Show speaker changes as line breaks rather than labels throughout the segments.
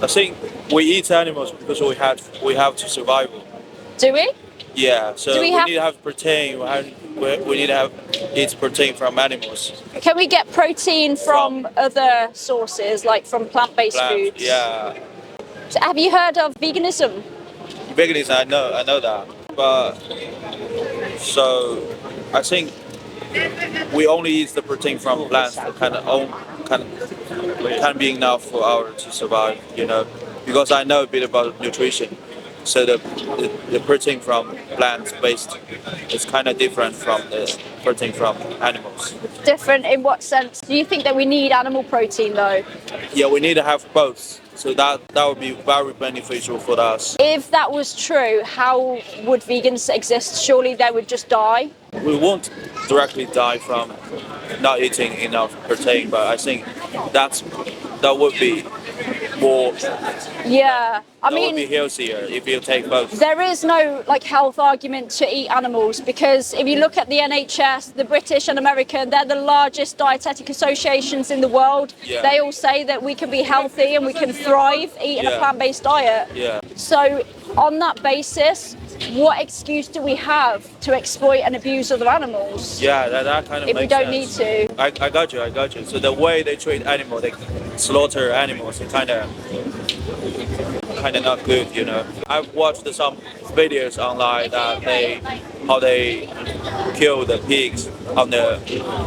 I think we eat animals because we have to survive.
Do we?
Yeah, so
Do
we
we
need to have protein. We need to have eat protein from animals.
Can we get protein from other sources, like from plant-based
Plants.
foods?
Yeah,
So have you heard of veganism?
veganism. I know that, but so I think we only eat the protein from plants that can be enough for our to survive. Because I know a bit about nutrition. So the protein from plants based is kind of different from the protein from animals.
Different in what sense? Do you think that we need animal protein though?
Yeah, we need to have both. So that would be very beneficial for us.
If that was true, how would vegans exist? Surely they would just die.
We won't directly die from not eating enough protein, but I think that would be more.
Yeah, I
That would be
mean,
healthier if you take both.
there is no health argument to eat animals because if you look at the NHS, the British and American, they're the largest dietetic associations in the world.
Yeah.
They all say that we can be healthy and we can thrive eating a
Yeah.
plant-based diet.
Yeah.
So on that basis, what excuse do we have to exploit and abuse other animals?
Yeah, that kind of
If
makes
we don't
sense.
need to.
I got you. So the way they treat animals, they slaughter animals, it kind of not good. I've watched some videos online that how they kill the pigs on the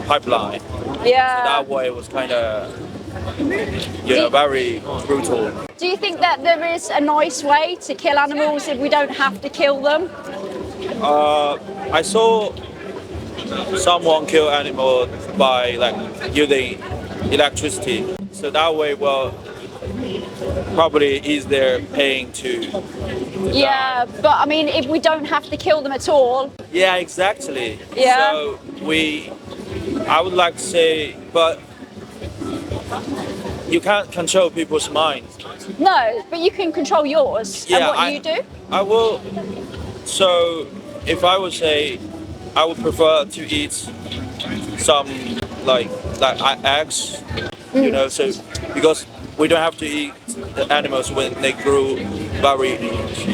pipeline.
Yeah.
That way it was kind of very brutal.
Do you think that there is a nice way to kill animals if we don't have to kill them?
I saw someone kill animal by using electricity. So that way, probably is there paying to
Yeah, but I mean, if we don't have to kill them at all.
Yeah, exactly.
Yeah.
So I would like to say, but you can't control people's minds.
No, but you can control yours.
Yeah,
and what you do?
I will. So if I would say, I would prefer to eat some like eggs, so because we don't have to eat the animals when they grow very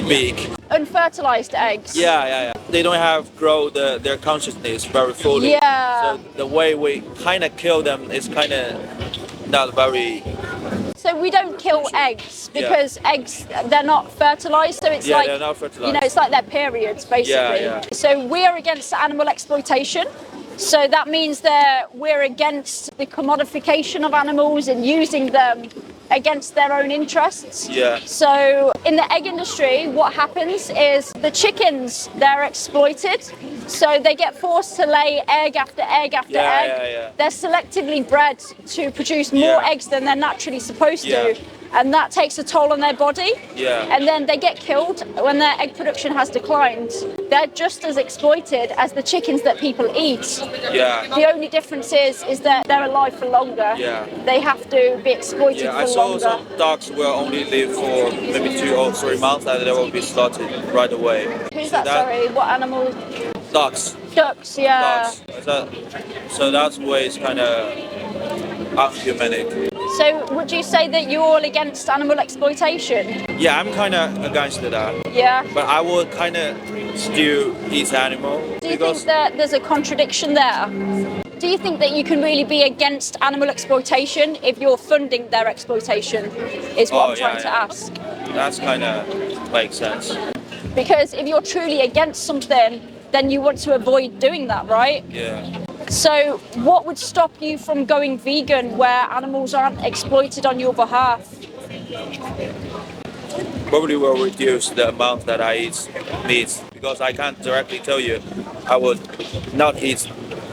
big.
Unfertilized eggs.
Yeah. They don't have grow their consciousness very fully.
Yeah.
So the way we kind of kill them is kind of not very.
So we don't kill eggs because eggs, they're not fertilized. So it's
they're not fertilized.
it's like their periods basically.
Yeah.
So we are against animal exploitation. So that means that we're against the commodification of animals and using them against their own interests.
Yeah.
So in the egg industry, what happens is the chickens, they're exploited. So they get forced to lay egg after egg after egg.
Yeah.
They're selectively bred to produce more
Yeah.
eggs than they're naturally supposed
Yeah.
to. And that takes a toll on their body.
Yeah.
And then they get killed when their egg production has declined. They're just as exploited as the chickens that people eat.
Yeah.
The only difference is that they're alive for longer.
Yeah.
They have to be exploited
Yeah,
for
I saw
longer.
some dogs will only live for maybe 2 or 3 months and they will be slaughtered right away.
Who's
So
that, sorry? What animal?
Ducks.
Ducks, yeah.
Ducks. So that's why it's kind of unhumanic.
So would you say that you're all against animal exploitation?
Yeah, I'm kind of against that.
Yeah.
But I would kind of still eat animal.
Do you think that there's a contradiction there? Do you think that you can really be against animal exploitation if you're funding their exploitation? Is what I'm trying to ask.
That's kind of makes sense.
Because if you're truly against something, then you want to avoid doing that, right?
Yeah.
So what would stop you from going vegan where animals aren't exploited on your behalf?
Probably will reduce the amount that I eat meat because I can't directly tell you I would not eat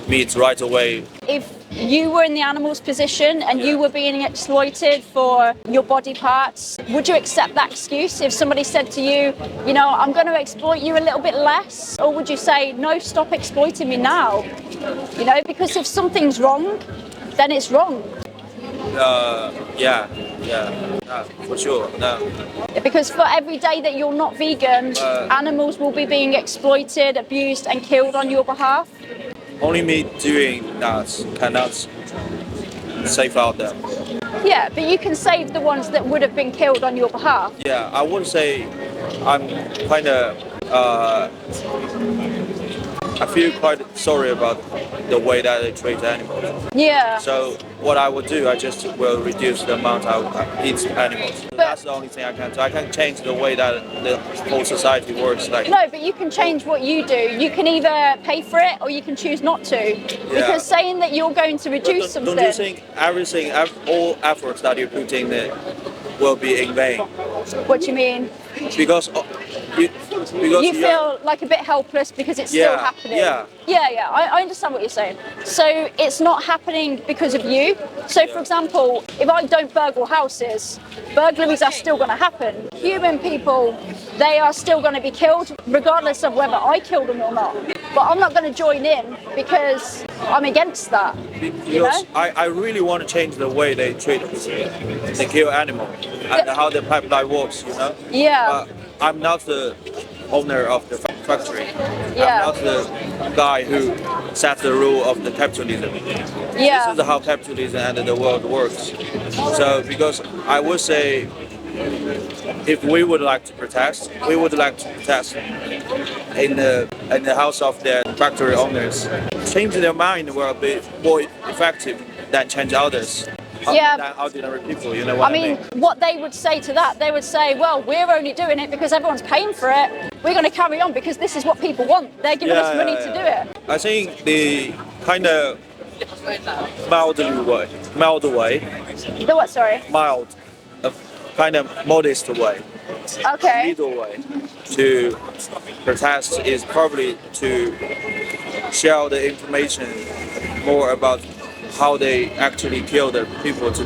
meat right away.
If you were in the animal's position and you were being exploited for your body parts, would you accept that excuse if somebody said to you, I'm going to exploit you a little bit less? Or would you say, no, stop exploiting me now? Because if something's wrong, then it's wrong.
Yeah, for sure. No.
Because for every day that you're not vegan, animals will be being exploited, abused and killed on your behalf.
Only me doing that cannot save out them.
Yeah, but you can save the ones that would have been killed on your behalf.
Yeah, I would say I'm kind of. I feel quite sorry about the way that they treat animals.
Yeah.
So what I would do, I just will reduce the amount I eat animals. That's the only thing I can do. I can't change the way that the whole society works. Like
No, but you can change what you do. You can either pay for it or you can choose not to. Because saying that you're going to reduce something.
Don't you think everything, all efforts that you put in there will be in vain?
What do you mean?
Because you
feel like a bit helpless because it's still happening. Yeah. I understand what you're saying. So it's not happening because of you. So for example, if I don't burgle houses, burglaries are still going to happen. Human people, they are still going to be killed regardless of whether I kill them or not. But I'm not going to join in because I'm against that.
Because I really want to change the way they treat they kill animals and how the pipeline works,
Yeah.
I'm not the owner of the factory.
Yeah.
I'm not the guy who sets the rule of the capitalism.
Yeah.
This is how capitalism and the world works. So because I would say if we would like to protest, we would like to protest in the house of the factory owners. Changing their mind will be more effective than change others.
Yeah.
Than ordinary people, you know what I mean?
What they would say to that, they would say, well, we're only doing it because everyone's paying for it. We're going to carry on because this is what people want. They're giving us money to do it.
I think the kind of mild way.
The what, sorry?
Mild, a kind of modest way.
Okay.
Middle way to protest is probably to share the information more about how they actually kill the people to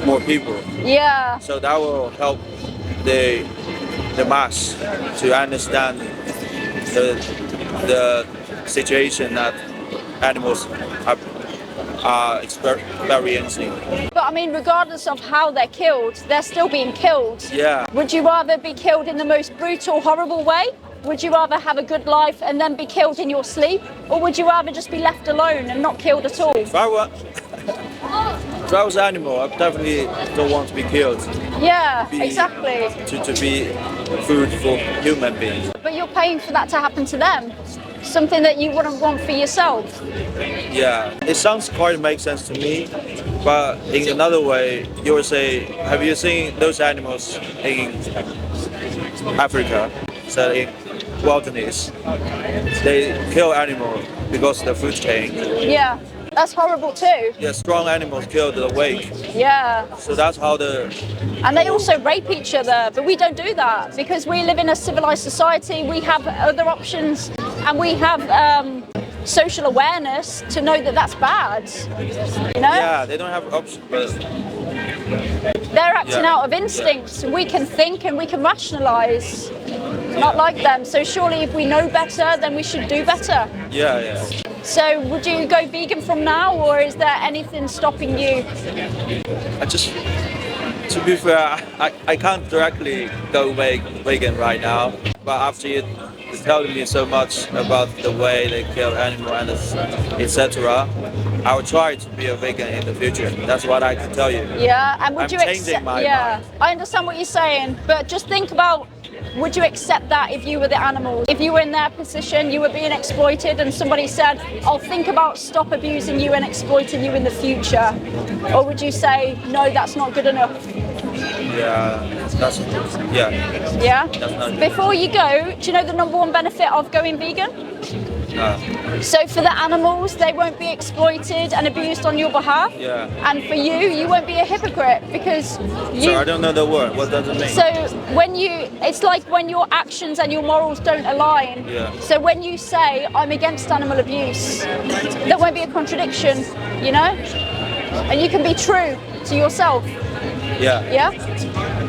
more people.
Yeah.
So that will help the mass to understand the situation that animals are experiencing.
But I mean, regardless of how they're killed, they're still being killed.
Yeah.
Would you rather be killed in the most brutal, horrible way? Would you rather have a good life and then be killed in your sleep? Or would you rather just be left alone and not killed at all?
If I was an animal, I definitely don't want to be killed.
Yeah, exactly.
To be food for human beings.
But you're paying for that to happen to them. Something that you wouldn't want for yourself.
Yeah, it sounds quite make sense to me. But in another way, you would say, have you seen those animals in Africa? So in wilderness, they kill animals because of the food chain.
Yeah, that's horrible too.
Yeah, strong animals kill the weak.
Yeah.
So that's how
And they also rape each other, but we don't do that because we live in a civilized society. We have other options, and we have social awareness to know that that's bad.
Yeah, they don't have options, but
they're acting out of instinct. We can think and we can rationalize. Not like them. So surely if we know better, then we should do better.
Yeah.
So would you go vegan from now, or is there anything stopping you?
To be fair, I can't directly go vegan right now. But after you telling me so much about the way they kill animals and etc., I will try to be a vegan in the future. That's what I can tell you.
Yeah, and would
I'm
you
changing my
Yeah,
mind.
I understand what you're saying, but just think about, would you accept that if you were the animals? If you were in their position, you were being exploited, and somebody said, I'll think about stop abusing you and exploiting you in the future. Or would you say, no, that's not good enough?
Yeah. That's not good.
Before you go, do you know the number one benefit of going vegan? So for the animals, they won't be exploited and abused on your behalf.
Yeah.
And for you, you won't be a hypocrite because you...
So I don't know the word. What does it mean?
So it's like when your actions and your morals don't align.
Yeah.
So when you say, I'm against animal abuse, there won't be a contradiction, And you can be true to yourself.
Yeah.
Yeah?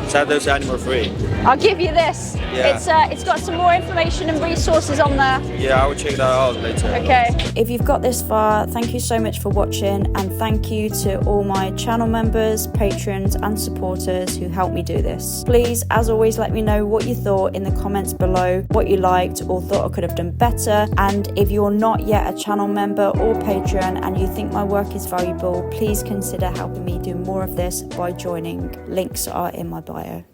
Set those animal free.
I'll give you this.
Yeah.
It's got some more information and resources on there.
Yeah, I will check that out later.
Okay. If you've got this far, thank you so much for watching, and thank you to all my channel members, patrons and supporters who helped me do this. Please, as always, let me know what you thought in the comments below, what you liked or thought I could have done better. And if you're not yet a channel member or patron and you think my work is valuable, please consider helping me do more of this by joining. Links are in my bio.